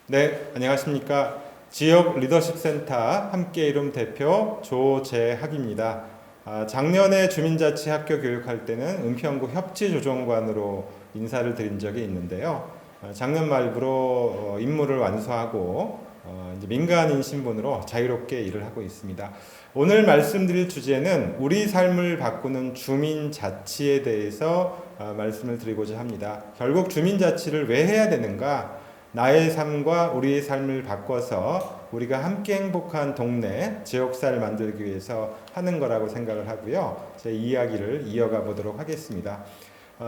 네, 안녕하십니까. 지역 리더십 센터 함께 이룸 대표 조재학입니다. 작년에 주민자치 학교 교육할 때는 은평구 협치조정관으로 인사를 드린 적이 있는데요. 작년 말부로 임무를 완수하고 이제 민간인 신분으로 자유롭게 일을 하고 있습니다. 오늘 말씀드릴 주제는 우리 삶을 바꾸는 주민자치에 대해서 말씀을 드리고자 합니다. 결국 주민자치를 왜 해야 되는가? 나의 삶과 우리의 삶을 바꿔서 우리가 함께 행복한 동네, 지역사를 만들기 위해서 하는 거라고 생각을 하고요. 제 이야기를 이어가 보도록 하겠습니다.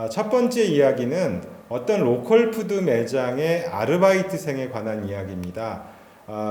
첫 번째 이야기는 어떤 로컬푸드 매장의 아르바이트생에 관한 이야기입니다.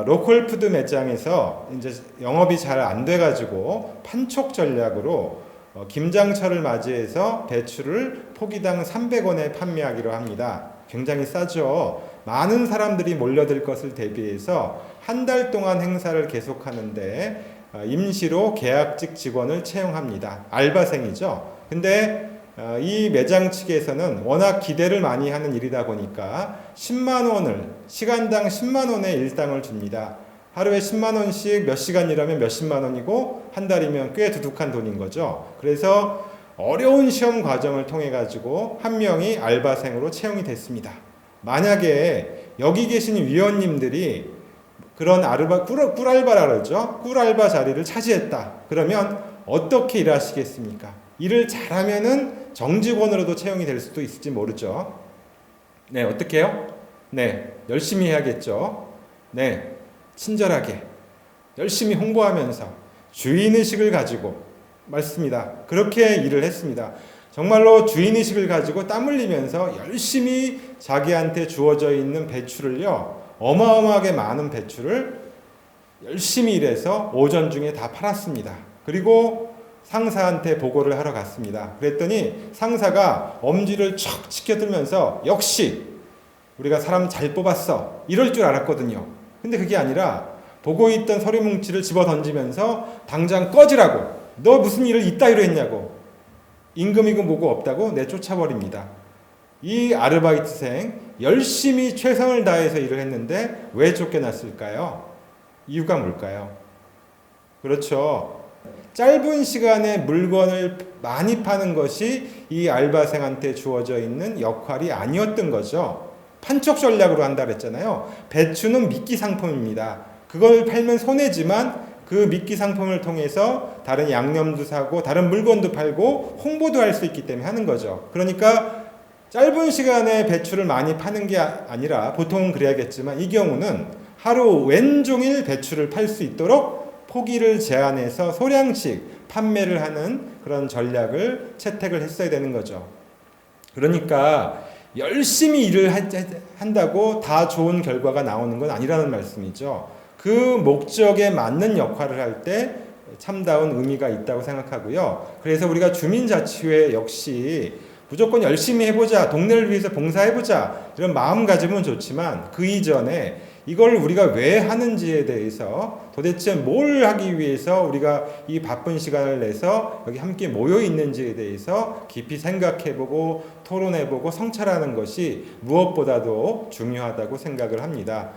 로컬푸드 매장에서 이제 영업이 잘 안 돼가지고 판촉 전략으로 김장철을 맞이해서 배추를 포기당 300원에 판매하기로 합니다. 굉장히 싸죠. 많은 사람들이 몰려들 것을 대비해서 한 달 동안 행사를 계속하는데 임시로 계약직 직원을 채용합니다. 알바생이죠. 근데 이 매장 측에서는 워낙 기대를 많이 하는 일이다 보니까 10만 원을 시간당 10만 원의 일당을 줍니다. 하루에 10만 원씩 몇 시간 일하면 몇십만 원이고 한 달이면 꽤 두둑한 돈인 거죠. 그래서 어려운 시험 과정을 통해 가지고 한 명이 알바생으로 채용이 됐습니다. 만약에 여기 계신 위원님들이 그런 꿀알바라 그러죠. 꿀알바 자리를 차지했다. 그러면 어떻게 일하시겠습니까? 일을 잘하면은 정직원으로도 채용이 될 수도 있을지 모르죠. 네, 어떻게 해요? 네, 열심히 해야겠죠. 네, 친절하게 열심히 홍보하면서 주인의식을 가지고 맞습니다. 그렇게 일을 했습니다. 정말로 주인의식을 가지고 땀 흘리면서 열심히 자기한테 주어져 있는 배추를요, 어마어마하게 많은 배추를 열심히 일해서 오전 중에 다 팔았습니다. 그리고 상사한테 보고를 하러 갔습니다. 그랬더니 상사가 엄지를 척 치켜들면서 역시 우리가 사람 잘 뽑았어 이럴 줄 알았거든요. 근데 그게 아니라 보고 있던 서류 뭉치를 집어 던지면서 당장 꺼지라고, 너 무슨 일을 이따위로 했냐고, 임금이고 뭐고 없다고 내쫓아버립니다. 이 아르바이트생 열심히 최선을 다해서 일을 했는데 왜 쫓겨났을까요? 이유가 뭘까요? 그렇죠. 짧은 시간에 물건을 많이 파는 것이 이 알바생한테 주어져 있는 역할이 아니었던 거죠. 판촉 전략으로 한다 그랬잖아요. 배추는 미끼 상품입니다. 그걸 팔면 손해지만 그 미끼 상품을 통해서 다른 양념도 사고 다른 물건도 팔고 홍보도 할 수 있기 때문에 하는 거죠. 그러니까 짧은 시간에 배추를 많이 파는 게 아니라, 보통은 그래야겠지만 이 경우는 하루 왼종일 배추를 팔 수 있도록 포기를 제한해서 소량씩 판매를 하는 그런 전략을 채택을 했어야 되는 거죠. 그러니까 열심히 일을 한다고 다 좋은 결과가 나오는 건 아니라는 말씀이죠. 그 목적에 맞는 역할을 할 때 참다운 의미가 있다고 생각하고요. 그래서 우리가 주민자치회 역시 무조건 열심히 해보자, 동네를 위해서 봉사해보자 이런 마음가짐은 좋지만 그 이전에 이걸 우리가 왜 하는지에 대해서, 도대체 뭘 하기 위해서 우리가 이 바쁜 시간을 내서 여기 함께 모여 있는지에 대해서 깊이 생각해보고 토론해보고 성찰하는 것이 무엇보다도 중요하다고 생각을 합니다.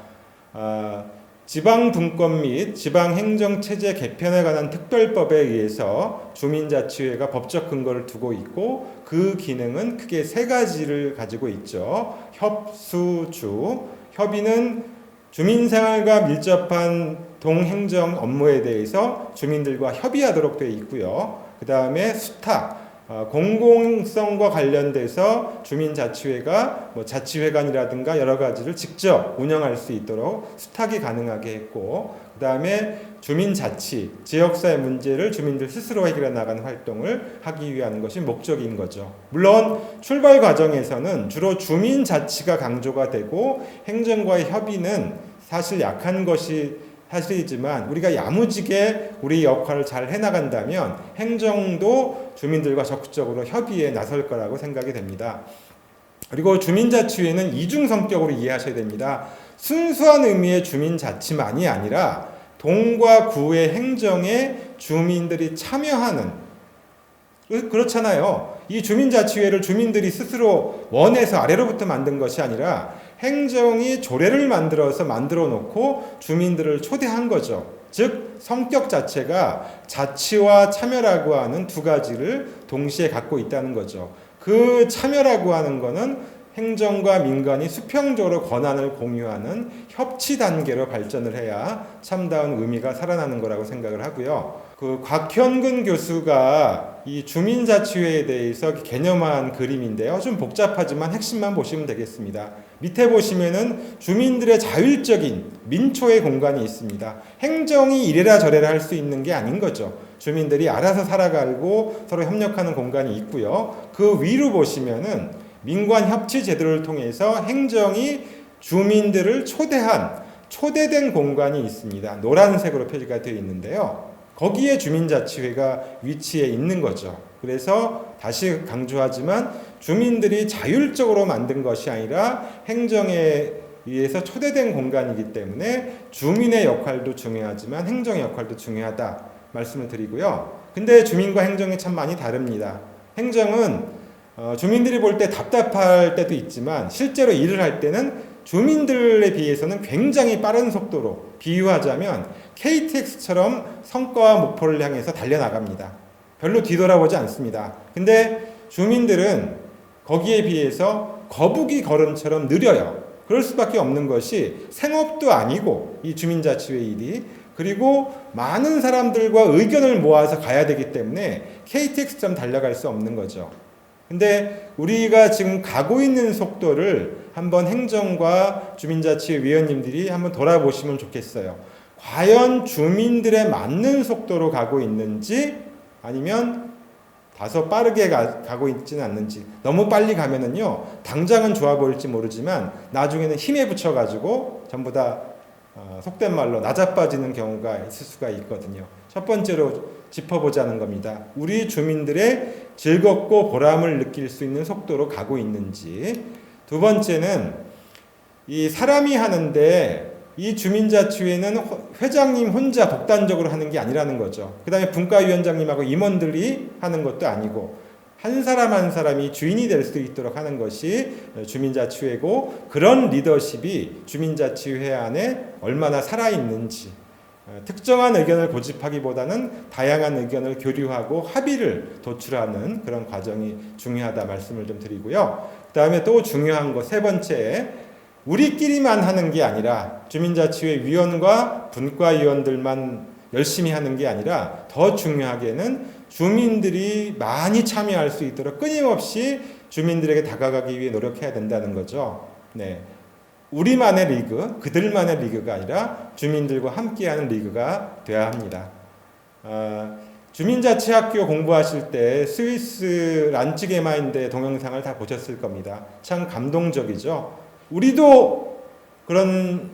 지방분권 및 지방행정체제 개편에 관한 특별법에 의해서 주민자치회가 법적 근거를 두고 있고, 그 기능은 크게 세 가지를 가지고 있죠. 협수주, 협의는 주민생활과 밀접한 동행정 업무에 대해서 주민들과 협의하도록 되어 있고요. 그 다음에 수탁, 공공성과 관련돼서 주민자치회가 자치회관이라든가 여러 가지를 직접 운영할 수 있도록 수탁이 가능하게 했고, 그 다음에 주민자치, 지역사회 문제를 주민들 스스로 해결해 나가는 활동을 하기 위한 것이 목적인 거죠. 물론 출발 과정에서는 주로 주민자치가 강조가 되고 행정과의 협의는 사실 약한 것이 사실이지만, 우리가 야무지게 우리 역할을 잘 해나간다면 행정도 주민들과 적극적으로 협의에 나설 거라고 생각이 됩니다. 그리고 주민자치회는 이중 성격으로 이해하셔야 됩니다. 순수한 의미의 주민자치만이 아니라 동과 구의 행정에 주민들이 참여하는, 그렇잖아요. 이 주민자치회를 주민들이 스스로 원해서 아래로부터 만든 것이 아니라 행정이 조례를 만들어 놓고 주민들을 초대한 거죠. 즉 성격 자체가 자치와 참여라고 하는 두 가지를 동시에 갖고 있다는 거죠. 그 참여라고 하는 거는 행정과 민간이 수평적으로 권한을 공유하는 협치 단계로 발전을 해야 참다운 의미가 살아나는 거라고 생각을 하고요. 그 곽현근 교수가 이 주민자치회에 대해서 개념화한 그림인데요. 좀 복잡하지만 핵심만 보시면 되겠습니다. 밑에 보시면은 주민들의 자율적인 민초의 공간이 있습니다. 행정이 이래라 저래라 할 수 있는 게 아닌 거죠. 주민들이 알아서 살아가고 서로 협력하는 공간이 있고요. 그 위로 보시면은 민관 협치 제도를 통해서 행정이 주민들을 초대된 공간이 있습니다. 노란색으로 표시가 되어 있는데요. 거기에 주민자치회가 위치해 있는 거죠. 그래서 다시 강조하지만 주민들이 자율적으로 만든 것이 아니라 행정에 의해서 초대된 공간이기 때문에 주민의 역할도 중요하지만 행정의 역할도 중요하다 말씀을 드리고요. 근데 주민과 행정이 참 많이 다릅니다. 행정은 주민들이 볼 때 답답할 때도 있지만 실제로 일을 할 때는 주민들에 비해서는 굉장히 빠른 속도로, 비유하자면 KTX처럼 성과와 목표를 향해서 달려나갑니다. 별로 뒤돌아보지 않습니다. 근데 주민들은 거기에 비해서 거북이 걸음처럼 느려요. 그럴 수밖에 없는 것이 생업도 아니고 이 주민자치회 일이, 그리고 많은 사람들과 의견을 모아서 가야 되기 때문에 KTX처럼 달려갈 수 없는 거죠. 근데 우리가 지금 가고 있는 속도를 한번 행정과 주민자치회 위원님들이 한번 돌아보시면 좋겠어요. 과연 주민들에 맞는 속도로 가고 있는지 아니면 다소 빠르게 가고 있지는 않는지. 너무 빨리 가면은요, 당장은 좋아 보일지 모르지만 나중에는 힘에 붙여가지고 전부 다 속된 말로 나자빠지는 경우가 있을 수가 있거든요. 첫 번째로 짚어보자는 겁니다. 우리 주민들의 즐겁고 보람을 느낄 수 있는 속도로 가고 있는지. 두 번째는 이 사람이 하는데 이 주민자치회는 회장님 혼자 독단적으로 하는 게 아니라는 거죠. 그 다음에 분과위원장님하고 임원들이 하는 것도 아니고 한 사람 한 사람이 주인이 될 수 있도록 하는 것이 주민자치회고, 그런 리더십이 주민자치회 안에 얼마나 살아있는지, 특정한 의견을 고집하기보다는 다양한 의견을 교류하고 합의를 도출하는 그런 과정이 중요하다 말씀을 좀 드리고요. 그 다음에 또 중요한 거 세 번째, 우리끼리만 하는 게 아니라 주민자치회 위원과 분과위원들만 열심히 하는 게 아니라 더 중요하게는 주민들이 많이 참여할 수 있도록 끊임없이 주민들에게 다가가기 위해 노력해야 된다는 거죠. 네. 우리만의 리그, 그들만의 리그가 아니라 주민들과 함께하는 리그가 되어야 합니다. 주민자치학교 공부하실 때 스위스 란츠게마인대 동영상을 다 보셨을 겁니다. 참 감동적이죠. 우리도 그런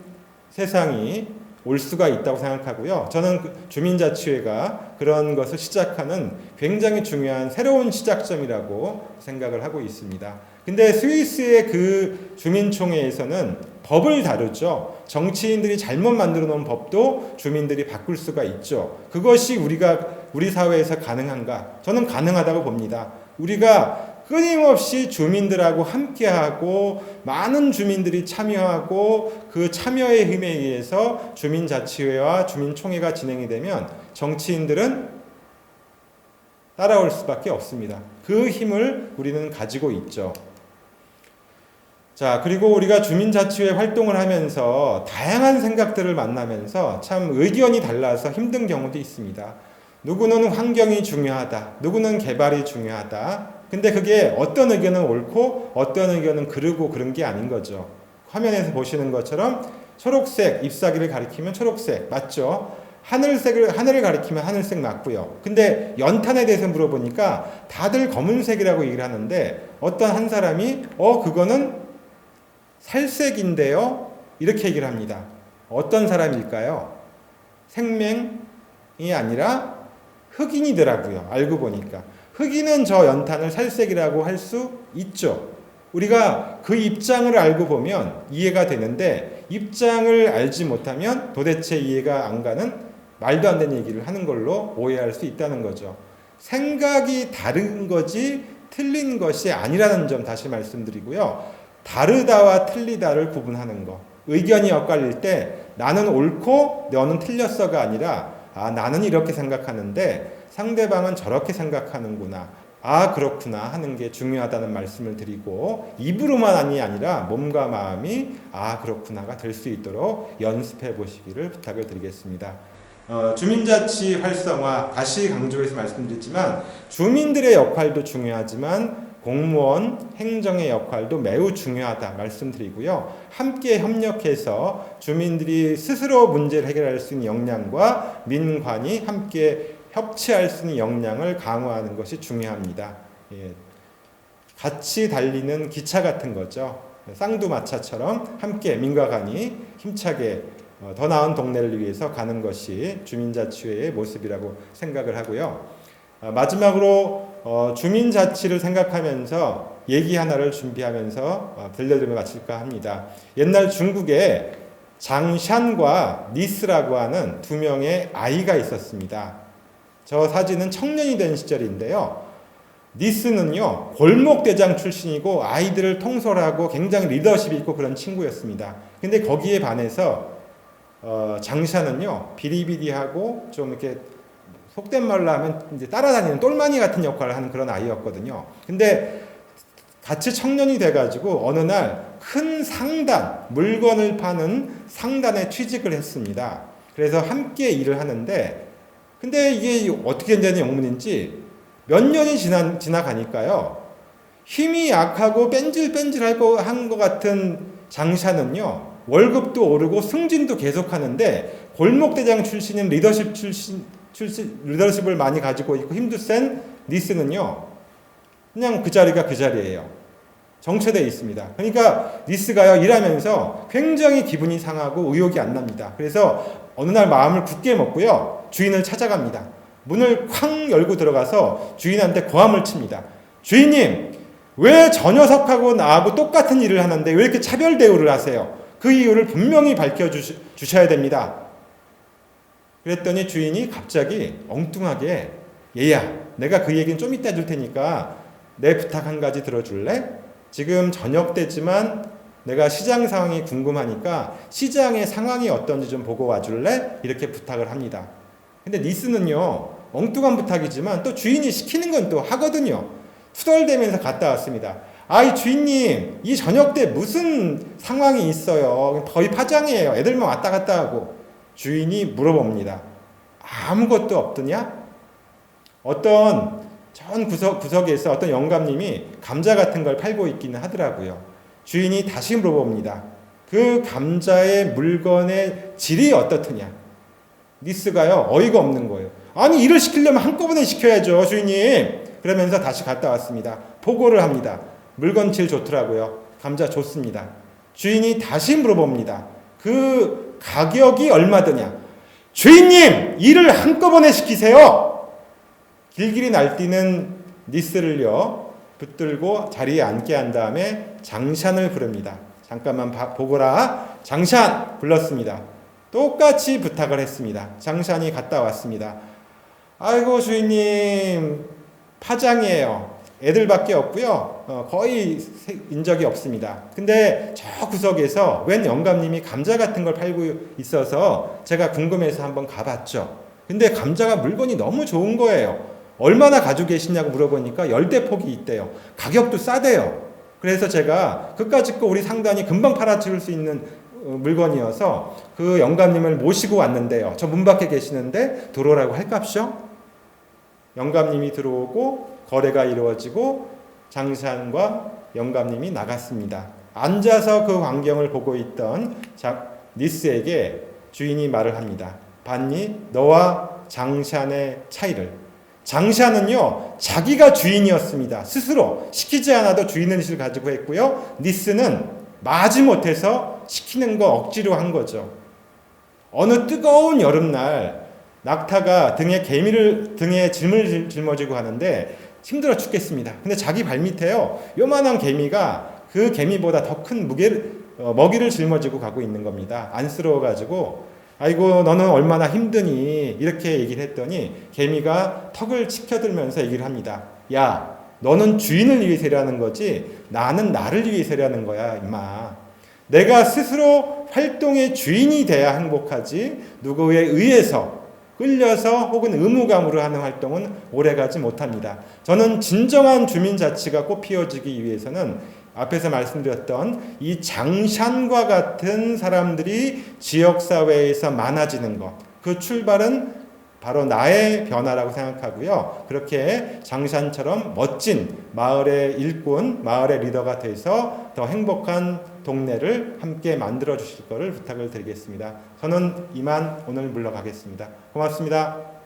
세상이 올 수가 있다고 생각하고요. 저는 주민자치회가 그런 것을 시작하는 굉장히 중요한 새로운 시작점이라고 생각을 하고 있습니다. 근데 스위스의 그 주민총회에서는 법을 다루죠. 정치인들이 잘못 만들어 놓은 법도 주민들이 바꿀 수가 있죠. 그것이 우리 사회에서 가능한가? 저는 가능하다고 봅니다. 우리가 끊임없이 주민들하고 함께하고 많은 주민들이 참여하고 그 참여의 힘에 의해서 주민자치회와 주민총회가 진행이 되면 정치인들은 따라올 수밖에 없습니다. 그 힘을 우리는 가지고 있죠. 자, 그리고 우리가 주민자치회 활동을 하면서 다양한 생각들을 만나면서 참 의견이 달라서 힘든 경우도 있습니다. 누구는 환경이 중요하다, 누구는 개발이 중요하다. 근데 그게 어떤 의견은 옳고 어떤 의견은 그르고 그런 게 아닌 거죠. 화면에서 보시는 것처럼 초록색 잎사귀를 가리키면 초록색 맞죠? 하늘을 가리키면 하늘색 맞고요. 근데 연탄에 대해서 물어보니까 다들 검은색이라고 얘기를 하는데 어떤 한 사람이 그거는 살색인데요? 이렇게 얘기를 합니다. 어떤 사람일까요? 생명이 아니라 흑인이더라고요. 알고 보니까. 흑인은 저 연탄을 살색이라고 할 수 있죠. 우리가 그 입장을 알고 보면 이해가 되는데 입장을 알지 못하면 도대체 이해가 안 가는 말도 안 되는 얘기를 하는 걸로 오해할 수 있다는 거죠. 생각이 다른 거지 틀린 것이 아니라는 점 다시 말씀드리고요. 다르다와 틀리다를 구분하는 거. 의견이 엇갈릴 때 나는 옳고 너는 틀렸어가 아니라 나는 이렇게 생각하는데 상대방은 저렇게 생각하는구나. 그렇구나 하는 게 중요하다는 말씀을 드리고 입으로만이 아니라 몸과 마음이 그렇구나가 될 수 있도록 연습해 보시기를 부탁을 드리겠습니다. 주민자치 활성화 다시 강조해서 말씀드렸지만 주민들의 역할도 중요하지만 공무원, 행정의 역할도 매우 중요하다 말씀드리고요. 함께 협력해서 주민들이 스스로 문제를 해결할 수 있는 역량과 민관이 함께 협치할 수 있는 역량을 강화하는 것이 중요합니다. 같이 달리는 기차 같은 거죠. 쌍두마차처럼 함께 민과 관이 힘차게 더 나은 동네를 위해서 가는 것이 주민자치회의 모습이라고 생각을 하고요. 마지막으로 주민자치를 생각하면서 얘기 하나를 준비하면서 들려드리며 마칠까 합니다. 옛날 중국에 장샨과 니스라고 하는 두 명의 아이가 있었습니다. 저 사진은 청년이 된 시절인데요. 니스는요, 골목대장 출신이고 아이들을 통솔하고 굉장히 리더십이 있고 그런 친구였습니다. 근데 거기에 반해서 장샤는요, 비리비리하고 좀 이렇게 속된 말로 하면 이제 따라다니는 똘마니 같은 역할을 하는 그런 아이였거든요. 근데 같이 청년이 돼가지고 어느 날 큰 상단, 물건을 파는 상단에 취직을 했습니다. 그래서 함께 일을 하는데, 근데 이게 어떻게 되는 영문인지 몇 년이 지나가니까요, 힘이 약하고 뺀질뺀질하고 한 것 같은 장샤는요, 월급도 오르고 승진도 계속하는데 골목대장 출신인 리더십을 많이 가지고 있고 힘도 센 니스는요, 그냥 그 자리가 그 자리예요. 정체되어 있습니다. 그러니까 니스가요, 일하면서 굉장히 기분이 상하고 의욕이 안 납니다. 그래서 어느 날 마음을 굳게 먹고요, 주인을 찾아갑니다. 문을 쾅 열고 들어가서 주인한테 고함을 칩니다. 주인님, 왜 저 녀석하고 나하고 똑같은 일을 하는데 왜 이렇게 차별 대우를 하세요? 그 이유를 분명히 밝혀주셔야 됩니다. 그랬더니 주인이 갑자기 엉뚱하게, 얘야, 내가 그 얘기는 좀 이따 해줄 테니까 내 부탁 한 가지 들어줄래? 지금 저녁 때지만 내가 시장 상황이 궁금하니까 시장의 상황이 어떤지 좀 보고 와줄래? 이렇게 부탁을 합니다. 근데 니스는요, 엉뚱한 부탁이지만 또 주인이 시키는 건 또 하거든요. 투덜대면서 갔다 왔습니다. 이 주인님, 이 저녁 때 무슨 상황이 있어요? 거의 파장이에요. 애들만 왔다 갔다 하고. 주인이 물어봅니다. 아무것도 없더냐? 어떤 전 구석에서 어떤 영감님이 감자 같은 걸 팔고 있기는 하더라고요. 주인이 다시 물어봅니다. 그 감자의 물건의 질이 어떻더냐? 니스가요, 어이가 없는 거예요. 아니, 일을 시키려면 한꺼번에 시켜야죠, 주인님. 그러면서 다시 갔다 왔습니다. 보고를 합니다. 물건 질 좋더라고요. 감자 좋습니다. 주인이 다시 물어봅니다. 그 가격이 얼마더냐? 주인님, 일을 한꺼번에 시키세요. 길길이 날뛰는 니스를요, 붙들고 자리에 앉게 한 다음에 장샨을 부릅니다. 잠깐만 보거라. 장샨 불렀습니다. 똑같이 부탁을 했습니다. 장샨이 갔다 왔습니다. 아이고 주인님, 파장이에요. 애들밖에 없고요. 거의 인적이 없습니다. 근데 저 구석에서 웬 영감님이 감자 같은 걸 팔고 있어서 제가 궁금해서 한번 가봤죠. 근데 감자가 물건이 너무 좋은 거예요. 얼마나 가지고 계시냐고 물어보니까 10대폭이 있대요. 가격도 싸대요. 그래서 제가 그까짓 거 우리 상단이 금방 팔아줄 수 있는 물건이어서 그 영감님을 모시고 왔는데요. 저 문 밖에 계시는데 들어오라고 할값이요? 영감님이 들어오고 거래가 이루어지고 장샨과 영감님이 나갔습니다. 앉아서 그 광경을 보고 있던 니스에게 주인이 말을 합니다. 봤니? 너와 장샨의 차이를. 장샤는요, 자기가 주인이었습니다. 스스로 시키지 않아도 주인의식을 가지고 했고요. 니스는 마지못해서 시키는 거 억지로 한 거죠. 어느 뜨거운 여름날 낙타가 등에 짐을 짊어지고 가는데 힘들어 죽겠습니다. 근데 자기 발밑에요, 요만한 개미가 그 개미보다 더 큰 먹이를 짊어지고 가고 있는 겁니다. 안쓰러워가지고 아이고 너는 얼마나 힘드니 이렇게 얘기를 했더니 개미가 턱을 치켜들면서 얘기를 합니다. 야, 너는 주인을 위해서 일하는 거지 나는 나를 위해서 일하는 거야 임마. 내가 스스로 활동의 주인이 돼야 행복하지 누구에 의해서 끌려서 혹은 의무감으로 하는 활동은 오래가지 못합니다. 저는 진정한 주민자치가 꽃피워지기 위해서는 앞에서 말씀드렸던 이 장샨과 같은 사람들이 지역사회에서 많아지는 것, 그 출발은 바로 나의 변화라고 생각하고요. 그렇게 장샨처럼 멋진 마을의 일꾼, 마을의 리더가 돼서 더 행복한 동네를 함께 만들어 주실 것을 부탁을 드리겠습니다. 저는 이만 오늘 물러가겠습니다. 고맙습니다.